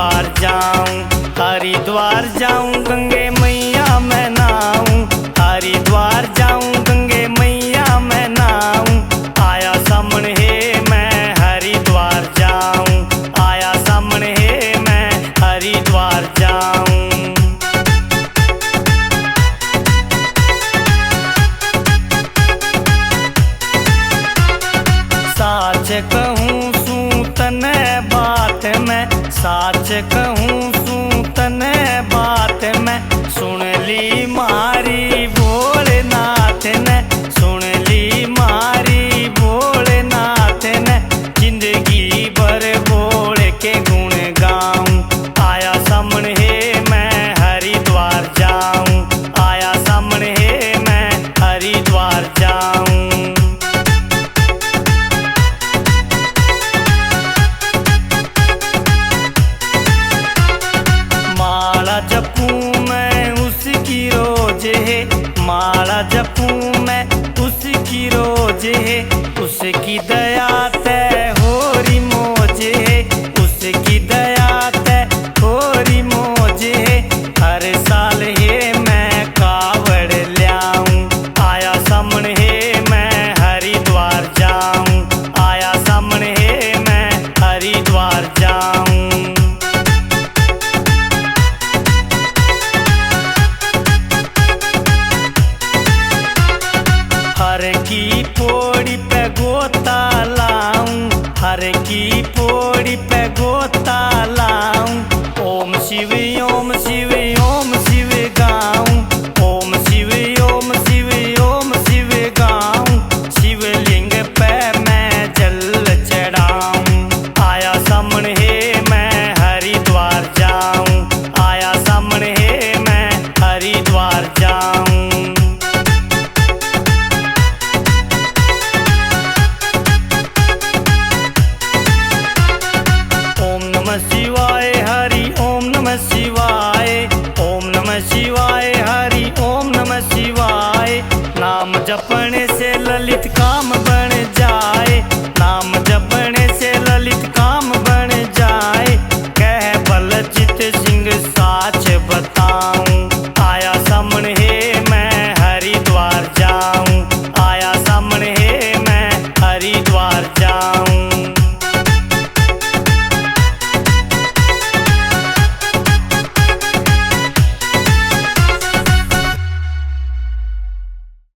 हरिद्वार जाऊं, हरिद्वार जाऊं गंगे मैया मैं नहाऊं, हरिद्वार जाऊं गंगे मैया मैं नहाऊं। आया सामने है मैं हरिद्वार जाऊं, आया सामने है मैं हरिद्वार जाऊं। साच कहूँ सूं तने बात मैं, साच कहूँ सूं तने बात मैं। सुन ली मारी भोलेनाथ ने, सुन ली मारी भोलेनाथ ने। जिंदगी भर बोल के गुण गाऊं, आया सामने है मैं हरिद्वार जाऊं, आया सामने है मैं हरिद्वार जाऊं। माला जपूं मैं उसकी रोज है, माला जपूं मैं उसकी रोज है। उसकी दया तय होरी मौज है, उसकी दया तय होरी मौज है। हर साल है मैं कावड़ ल्याऊं, आया सामने है मैं हरिद्वार जाऊं, आया सामने है मैं हरिद्वार जाऊं। हर की पौड़ी पे गोता लाऊं, हर की पौड़ी पे गोता लाऊं। ओम शिव